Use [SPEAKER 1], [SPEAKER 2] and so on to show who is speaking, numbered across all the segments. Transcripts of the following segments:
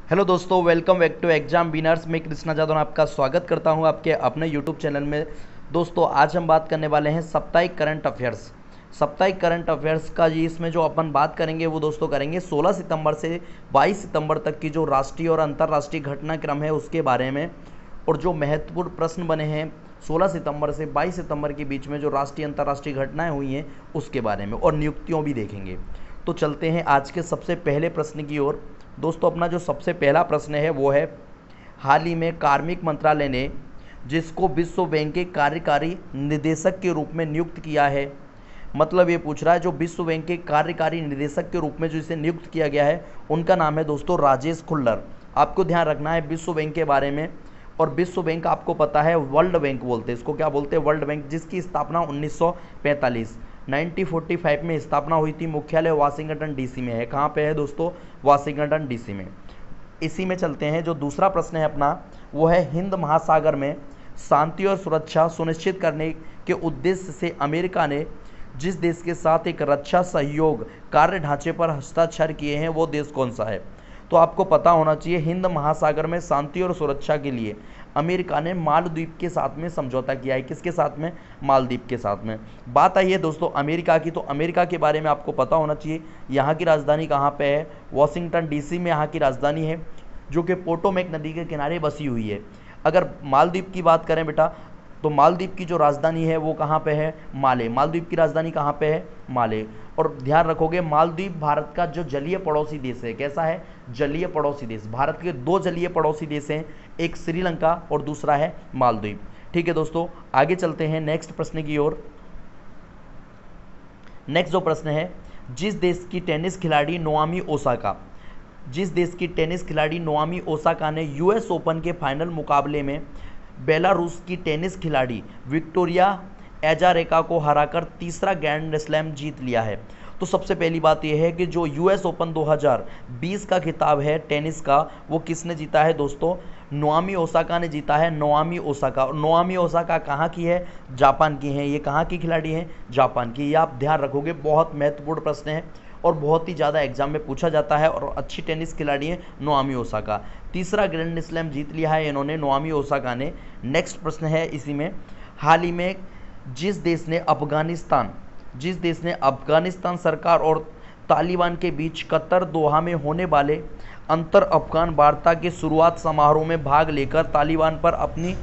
[SPEAKER 1] Hello दोस्तों, welcome back to exam winners. मैं कृष्णा जादव आपका स्वागत करता हूं आपके अपने यूट्यूब चैनल में। दोस्तों, आज हम बात करने वाले हैं साप्ताहिक करंट अफेयर्स। साप्ताहिक करंट अफेयर्स का जी इसमें जो अपन बात करेंगे वो दोस्तों करेंगे 16 सितंबर से 22 सितंबर तक की जो राष्ट्रीय और अंतर्राष्ट्रीय घटनाक्रम है उसके बारे में, और जो महत्वपूर्ण प्रश्न बने हैं 16 सितंबर से 22 सितंबर के बीच में जो राष्ट्रीय अंतर्राष्ट्रीय घटनाएं हुई हैं उसके बारे में, और नियुक्तियों भी देखेंगे। तो चलते हैं आज के सबसे पहले प्रश्न की ओर। दोस्तों, अपना जो सबसे पहला प्रश्न है वो है, हाल ही में कार्मिक मंत्रालय ने जिसको विश्व बैंक के कार्यकारी निदेशक के रूप में नियुक्त किया है, मतलब ये पूछ रहा है जो विश्व बैंक के कार्यकारी निदेशक के रूप में जो इसे नियुक्त किया गया है उनका नाम है दोस्तों राजेश खुल्लर। आपको ध्यान रखना है विश्व बैंक के बारे में। और विश्व बैंक आपको पता है वर्ल्ड बैंक बोलते हैं इसको, क्या बोलते हैं? वर्ल्ड बैंक, जिसकी स्थापना 1945 में स्थापना हुई थी। मुख्यालय वाशिंगटन डीसी में है। कहाँ पे है दोस्तों? वाशिंगटन डीसी में। इसी में चलते हैं, जो दूसरा प्रश्न है अपना वो है, हिंद महासागर में शांति और सुरक्षा सुनिश्चित करने के उद्देश्य से अमेरिका ने जिस देश के साथ एक रक्षा सहयोग कार्य ढांचे पर हस्ताक्षर किए हैं वो देश कौन सा है? तो आपको पता होना चाहिए, हिंद महासागर में शांति और सुरक्षा के लिए अमेरिका ने मालदीव के साथ में समझौता किया है। किसके साथ में? मालदीव के साथ में। बात आई है दोस्तों अमेरिका की, तो अमेरिका के बारे में आपको पता होना चाहिए। यहाँ की राजधानी कहाँ पे है? वॉशिंगटन डीसी में यहाँ की राजधानी है, जो कि पोटोमेक नदी के किनारे बसी हुई है। अगर मालदीव की बात करें बेटा, तो मालदीव की जो राजधानी है वो कहाँ पे है? माले। मालदीव की राजधानी कहाँ पे है? माले। और ध्यान रखोगे, मालदीव भारत का जो जलीय पड़ोसी देश है। कैसा है? जलीय पड़ोसी देश। भारत के दो जलीय पड़ोसी देश हैं, एक श्रीलंका और दूसरा है मालदीव। ठीक है दोस्तों, आगे चलते हैं नेक्स्ट प्रश्न की ओर। नेक्स्ट जो प्रश्न है, जिस देश की टेनिस खिलाड़ी नोआमी ओसाका ने यूएस ओपन के फाइनल मुकाबले में बेलारूस की टेनिस खिलाड़ी विक्टोरिया एजारेका को हराकर तीसरा ग्रैंड स्लैम जीत लिया है। तो सबसे पहली बात यह है कि जो यूएस ओपन 2020 का खिताब है टेनिस का, वो किसने जीता है दोस्तों? नोआमी ओसाका ने जीता है। नोआमी ओसाका। और नोआमी ओसाका कहाँ की है? जापान की है। ये कहाँ की खिलाड़ी हैं? जापान की। ये आप ध्यान रखोगे, बहुत महत्वपूर्ण प्रश्न है और बहुत ही ज़्यादा एग्जाम में पूछा जाता है, और अच्छी टेनिस खिलाड़ी है नोआमी ओसाका। तीसरा ग्रैंड स्लैम जीत लिया है इन्होंने, नोआमी ओसाका ने। नेक्स्ट प्रश्न है इसी में, हाल ही में जिस देश ने अफगानिस्तान सरकार और तालिबान के बीच कतर दोहा में होने वाले अंतर अफगान वार्ता के शुरुआत समारोह में भाग लेकर तालिबान पर अपनी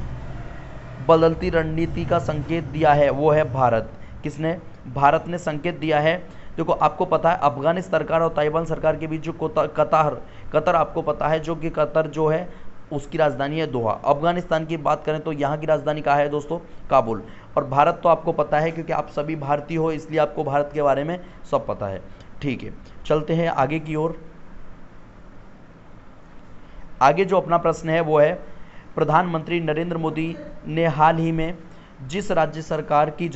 [SPEAKER 1] बदलती रणनीति का संकेत दिया है, वो है भारत। किसने? भारत ने संकेत दिया है। देखो, आपको पता है अफगानिस्तान सरकार और तालिबान सरकार के बीच जो कतर आपको पता है, जो कि कतर जो है उसकी राजधानी है दोहा। अफगानिस्तान की बात करें तो यहाँ की राजधानी कहाँ है दोस्तों? काबुल। और भारत तो आपको पता है, क्योंकि आप सभी भारतीय हो इसलिए आपको भारत के बारे में सब पता है। ठीक है, चलते हैं आगे की ओर। आगे जो अपना प्रश्न है वो है, प्रधानमंत्री नरेंद्र मोदी ने हाल ही में जिस राज्य सरकार की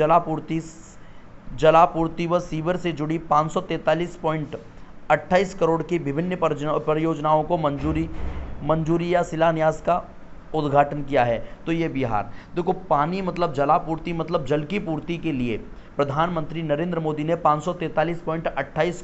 [SPEAKER 1] जलापूर्ति व सीवर से जुड़ी 543.28 करोड़ की विभिन्न परियोजनाओं को मंजूरी या शिलान्यास का उद्घाटन किया है? तो ये बिहार। देखो, पानी मतलब जलापूर्ति मतलब जल की पूर्ति के लिए प्रधानमंत्री नरेंद्र मोदी ने 543.28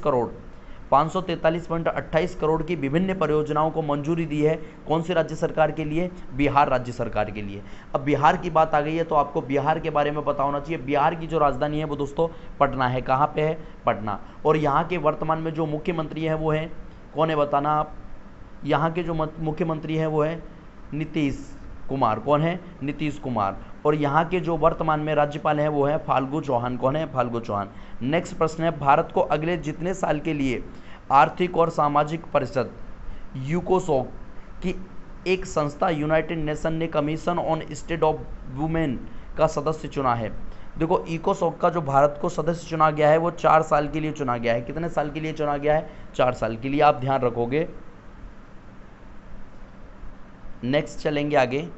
[SPEAKER 1] करोड़ की विभिन्न परियोजनाओं को मंजूरी दी है। कौन सी राज्य सरकार के लिए? बिहार राज्य सरकार के लिए। अब बिहार की बात आ गई है तो आपको बिहार के बारे में पता होना चाहिए। बिहार की जो राजधानी है वो दोस्तों पटना है। कहाँ पे है? पटना। और यहाँ के वर्तमान में जो मुख्यमंत्री हैं वो हैं, कौन है बताना आप? यहाँ के जो मुख्यमंत्री हैं वो है नीतीश कुमार। कौन है? नीतीश कुमार। और यहाँ के जो वर्तमान में राज्यपाल हैं वो है फाल्गु चौहान। कौन है? फाल्गु चौहान। नेक्स्ट प्रश्न है, भारत को अगले जितने साल के लिए आर्थिक और सामाजिक परिषद यूकोसोक की एक संस्था यूनाइटेड नेशन ने commission on state of women का सदस्य चुना है? देखो, इकोसोक का जो भारत को सदस्य चुना गया है वो 4 साल के लिए चुना गया है। कितने साल के लिए चुना गया है? 4 साल के लिए। आप ध्यान रखोगे। नेक्स्ट चलेंगे आगे।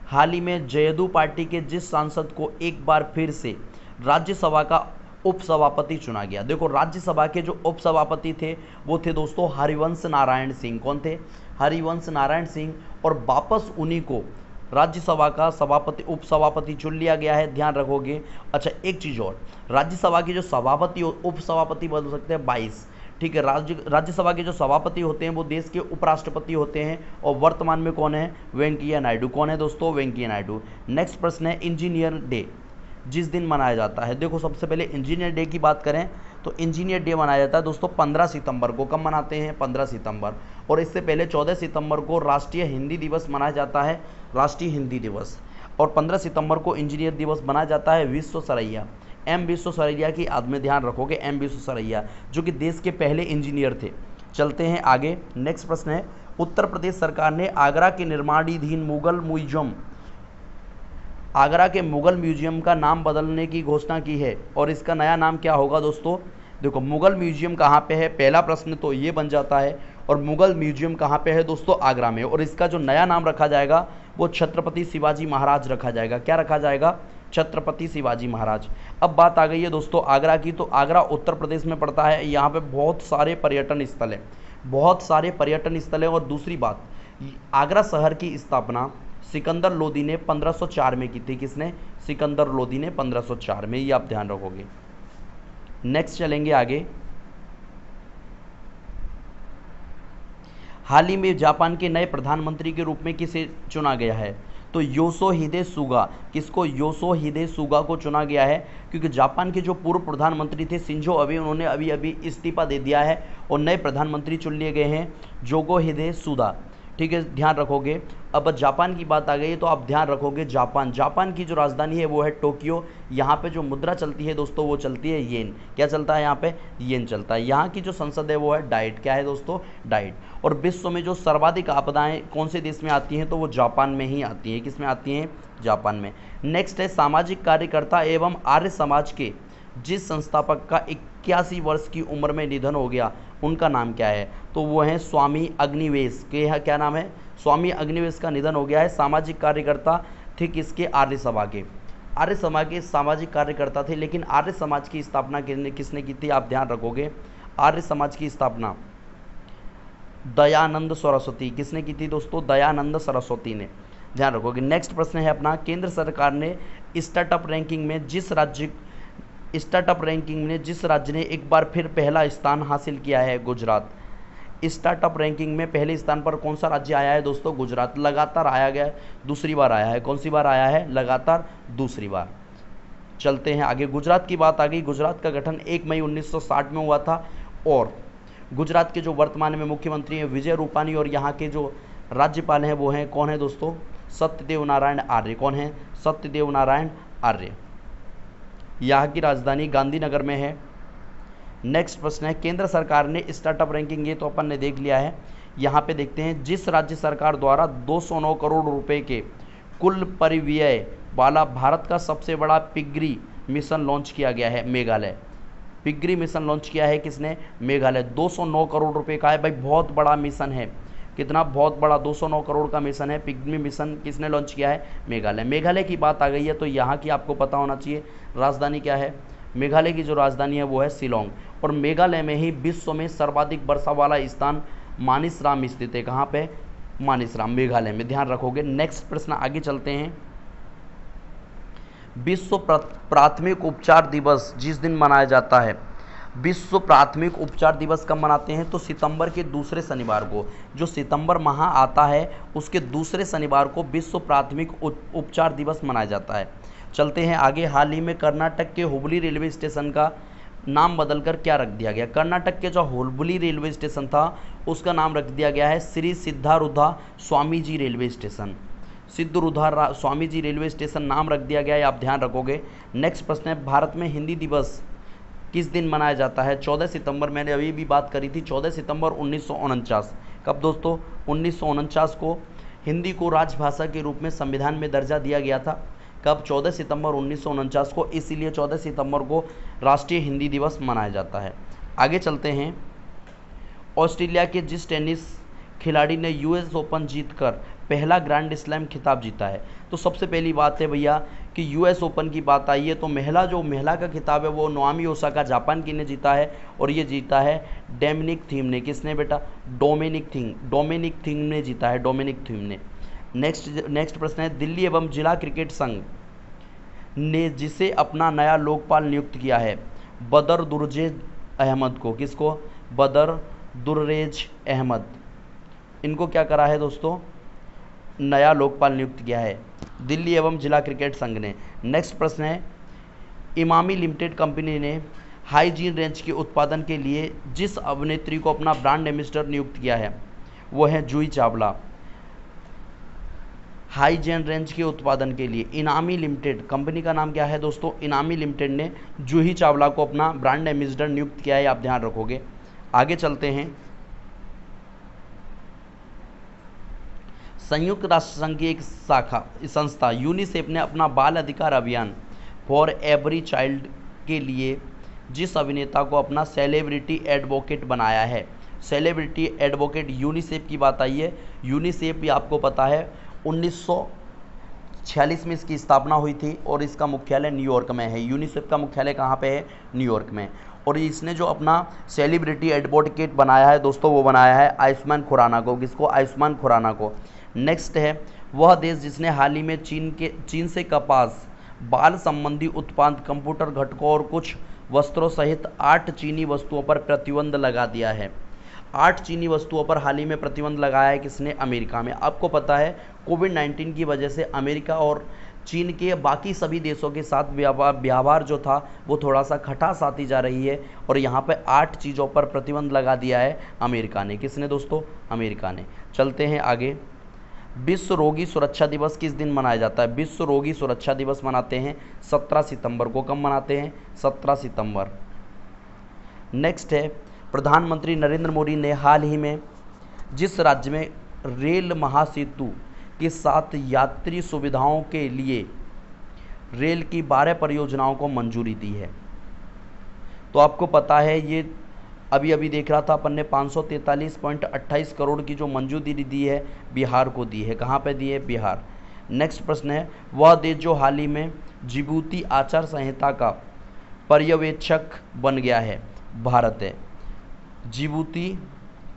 [SPEAKER 1] हाल ही में जेएडीयू पार्टी के जिस सांसद को एक बार फिर से राज्यसभा का उपसभापति चुना गया। देखो, राज्यसभा के जो उपसभापति थे वो थे दोस्तों हरिवंश नारायण सिंह। कौन थे? हरिवंश नारायण सिंह। और वापस उन्हीं को राज्यसभा का उपसभापति चुन लिया गया है। ध्यान रखोगे। अच्छा, एक चीज़ और, राज्यसभा के जो सभापति उपसभापति बदल सकते हैं 22। ठीक है। राज्यसभा के जो सभापति होते हैं वो देश के उपराष्ट्रपति होते हैं, और वर्तमान में कौन है? वेंकैया नायडू। कौन है दोस्तों? वेंकैया नायडू। नेक्स्ट प्रश्न है इंजीनियर डे जिस दिन मनाया जाता है। देखो सबसे पहले इंजीनियर डे की बात करें तो इंजीनियर डे मनाया जाता है दोस्तों 15 सितंबर को। कब मनाते हैं? 15 सितंबर। और इससे पहले 14 सितंबर को राष्ट्रीय हिंदी दिवस मनाया जाता है, राष्ट्रीय हिंदी दिवस। और 15 सितंबर को इंजीनियर दिवस मनाया जाता है विश्वेश्वरैया, एम विश्वेश्वरैया की याद में, ध्यान रखोगे, एम विश्वेश्वरैया जो कि देश के पहले इंजीनियर थे। चलते हैं आगे। नेक्स्ट प्रश्न है उत्तर प्रदेश सरकार ने आगरा के निर्माणाधीन मुगल म्यूजियम, आगरा के मुगल म्यूजियम का नाम बदलने की घोषणा की है, और इसका नया नाम क्या होगा दोस्तों? देखो मुगल म्यूजियम कहाँ पे है? पहला प्रश्न तो ये बन जाता है। और मुगल म्यूजियम कहाँ पे है दोस्तों? आगरा में। और इसका जो नया नाम रखा जाएगा वो छत्रपति शिवाजी महाराज रखा जाएगा। क्या रखा जाएगा? छत्रपति शिवाजी महाराज। अब बात आ गई है दोस्तों आगरा की, तो आगरा उत्तर प्रदेश में पड़ता है। यहाँ पे बहुत सारे पर्यटन स्थल हैं, बहुत सारे पर्यटन स्थल हैं। और दूसरी बात, आगरा शहर की स्थापना सिकंदर लोदी ने 1504 में की थी। किसने? सिकंदर लोदी ने 1504 में। ये आप ध्यान रखोगे। नेक्स्ट चलेंगे आगे। हाल ही में जापान के नए प्रधानमंत्री के रूप में किसे चुना गया है? तो योशिहिदे सुगा। किसको? योशिहिदे सुगा को चुना गया है, क्योंकि जापान के जो पूर्व प्रधानमंत्री थे शिंजो अबे, उन्होंने अभी अभी इस्तीफा दे दिया है और नए प्रधानमंत्री चुन लिए गए हैं जोगोहिदे सुगा। ठीक है, ध्यान रखोगे। अब जापान की बात आ गई है तो आप ध्यान रखोगे जापान की जो राजधानी है वो है टोक्यो। यहाँ पे जो मुद्रा चलती है दोस्तों वो चलती है येन। क्या चलता है यहाँ पे? येन चलता है। यहाँ की जो संसद है वो है डाइट। क्या है दोस्तों? डाइट। और विश्व में जो सर्वाधिक आपदाएं कौन से देश में आती हैं? तो वो जापान में ही आती हैं। किस में आती हैं? जापान में। नेक्स्ट है सामाजिक कार्यकर्ता एवं आर्य समाज के जिस संस्थापक का 81 वर्ष की उम्र में निधन हो गया उनका नाम क्या है? तो वो है स्वामी अग्निवेश के। क्या नाम है? स्वामी अग्निवेश का निधन हो गया है। सामाजिक कार्यकर्ता थे किसके? आर्य सभा के। आर्य समाज के सामाजिक कार्यकर्ता थे। लेकिन आर्य समाज की स्थापना किसने की थी? आप ध्यान रखोगे। आर्य समाज की स्थापना दयानंद सरस्वती। किसने की थी दोस्तों? दयानंद सरस्वती ने। ध्यान रखोगे। नेक्स्ट प्रश्न है अपना, केंद्र सरकार ने स्टार्टअप रैंकिंग में जिस राज्य ने एक बार फिर पहला स्थान हासिल किया है? गुजरात। स्टार्टअप रैंकिंग में पहले स्थान पर कौन सा राज्य आया है दोस्तों? गुजरात। लगातार आया गया, दूसरी बार आया है। कौन सी बार आया है? लगातार दूसरी बार। चलते हैं आगे। गुजरात की बात आ गई। गुजरात का गठन 1 मई 1960 में हुआ था। और गुजरात के जो वर्तमान में मुख्यमंत्री हैं विजय रूपानी, और यहाँ के जो राज्यपाल हैं वो हैं कौन है दोस्तों? सत्यदेव नारायण आर्य। कौन है? सत्यदेव नारायण आर्य। यहाँ की राजधानी गांधीनगर में है। नेक्स्ट प्रश्न है, केंद्र सरकार ने स्टार्टअप रैंकिंग, ये तो अपन ने देख लिया है। यहाँ पे देखते हैं, जिस राज्य सरकार द्वारा 209 करोड़ रुपए के कुल परिव्यय वाला भारत का सबसे बड़ा पिगरी मिशन लॉन्च किया गया है? मेघालय। पिगरी मिशन लॉन्च किया है किसने? मेघालय। 209 करोड़ रुपए का है भाई, बहुत बड़ा मिशन है। कितना? बहुत बड़ा, 209 करोड़ का मिशन है। पिगमी मिशन किसने लॉन्च किया है? मेघालय। मेघालय की बात आ गई है तो यहाँ की आपको पता होना चाहिए राजधानी क्या है। मेघालय की जो राजधानी है वो है शिलोंग। और मेघालय में ही विश्व में सर्वाधिक वर्षा वाला स्थान मानिसराम स्थित है। कहाँ पे? मानिसराम, मेघालय में। ध्यान रखोगे। नेक्स्ट प्रश्न आगे चलते हैं। विश्व प्राथमिक उपचार दिवस जिस दिन मनाया जाता है, विश्व प्राथमिक उपचार दिवस कब मनाते हैं? तो सितंबर के दूसरे शनिवार को। जो सितंबर माह आता है उसके दूसरे शनिवार को विश्व प्राथमिक उपचार दिवस मनाया जाता है। चलते हैं आगे। हाल ही में कर्नाटक के हुबली रेलवे स्टेशन का नाम बदलकर क्या रख दिया गया? कर्नाटक के जो हुबली रेलवे स्टेशन था उसका नाम रख दिया गया है Shri सिद्धारूढ़ा Swami ji railway station. सिद्धारूढ़ा Swami ji railway station नाम रख दिया गया है, आप ध्यान रखोगे। नेक्स्ट प्रश्न है, भारत में हिंदी दिवस किस दिन मनाया जाता है? 14 सितंबर। मैंने अभी भी बात करी थी, 14 सितंबर 1949। कब दोस्तों? 1949 को हिंदी को राजभाषा के रूप में संविधान में दर्जा दिया गया था। कब? 14 सितंबर 1949 को। इसीलिए 14 सितंबर को राष्ट्रीय हिंदी दिवस मनाया जाता है। आगे चलते हैं। ऑस्ट्रेलिया के जिस टेनिस खिलाड़ी ने यूएस ओपन जीतकर पहला ग्रैंड स्लैम खिताब जीता है? तो सबसे पहली बात है भैया कि यूएस ओपन की बात आई है तो महिला का खिताब है वो नोआमी ओसाका जापान की ने जीता है, और ये जीता है डोमिनिक थीम ने। किसने बेटा? डोमिनिक थीम ने जीता है, डोमिनिक थीम ने। नेक्स्ट प्रश्न है, दिल्ली एवं जिला क्रिकेट संघ ने जिसे अपना नया लोकपाल नियुक्त किया है बदर दुर्जे अहमद को। किसको? बदर दुर्रेज अहमद, इनको क्या करा है दोस्तों, नया लोकपाल नियुक्त किया है दिल्ली एवं जिला क्रिकेट संघ ने। नेक्स्ट प्रश्न है, इमामी लिमिटेड कंपनी ने हाइजीन रेंज के उत्पादन के लिए जिस अभिनेत्री को अपना ब्रांड एम्बेसडर नियुक्त किया है वो है जूही चावला। हाइजीन रेंज के उत्पादन के लिए इनामी लिमिटेड कंपनी का नाम क्या है दोस्तों, इनामी लिमिटेड ने जूही चावला को अपना ब्रांड एम्बेसडर नियुक्त किया है, आप ध्यान रखोगे। आगे चलते हैं, संयुक्त राष्ट्र संघ की एक संस्था यूनिसेफ ने अपना बाल अधिकार अभियान फॉर एवरी चाइल्ड के लिए जिस अभिनेता को अपना सेलिब्रिटी एडवोकेट बनाया है, सेलिब्रिटी एडवोकेट यूनिसेफ की बात आई है। यूनिसेफ भी आपको पता है 1946 में इसकी स्थापना हुई थी और इसका मुख्यालय न्यूयॉर्क में है। यूनिसेफ का मुख्यालय कहाँ पे है, न्यूयॉर्क में। और इसने जो अपना सेलिब्रिटी एडवोकेट बनाया है दोस्तों, वो बनाया है आयुष्मान खुराना को। किसको, आयुष्मान खुराना को। नेक्स्ट है, वह देश जिसने हाल ही में चीन से कपास, बाल संबंधी उत्पाद, कंप्यूटर घटकों और कुछ वस्त्रों सहित 8 चीनी वस्तुओं पर प्रतिबंध लगा दिया है। 8 चीनी वस्तुओं पर हाल ही में प्रतिबंध लगाया है किसने, अमेरिका में। आपको पता है कोविड-19 की वजह से अमेरिका और चीन के बाकी सभी देशों के साथ व्यवहार जो था वो थोड़ा सा खटास आती जा रही है और यहाँ पे 8 चीज़ों पर प्रतिबंध लगा दिया है अमेरिका ने। किसने दोस्तों, अमेरिका ने। चलते हैं आगे, विश्व रोगी सुरक्षा दिवस किस दिन मनाया जाता है। विश्व रोगी सुरक्षा दिवस मनाते हैं 17 सितंबर को। कब मनाते हैं, 17 सितंबर। नेक्स्ट है, प्रधानमंत्री नरेंद्र मोदी ने हाल ही में जिस राज्य में रेल महासेतु के साथ यात्री सुविधाओं के लिए रेल की 12 परियोजनाओं को मंजूरी दी है। तो आपको पता है ये अभी देख रहा था अपन ने 543.28 करोड़ की जो मंजूरी दी है बिहार को दी है। कहाँ पे दी है, बिहार। नेक्स्ट प्रश्न है, वह देश जो हाल ही में जिबूती आचार संहिता का पर्यवेक्षक बन गया है, भारत है। जिबूती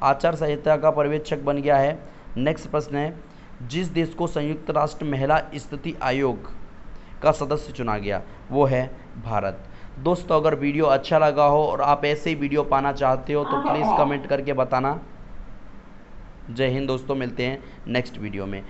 [SPEAKER 1] आचार संहिता का पर्यवेक्षक बन गया है। नेक्स्ट प्रश्न है, जिस देश को संयुक्त राष्ट्र महिला स्थिति आयोग का सदस्य चुना गया वो है भारत। दोस्तों अगर वीडियो अच्छा लगा हो और आप ऐसे ही वीडियो पाना चाहते हो तो प्लीज़ कमेंट करके बताना। जय हिंद दोस्तों, मिलते हैं नेक्स्ट वीडियो में।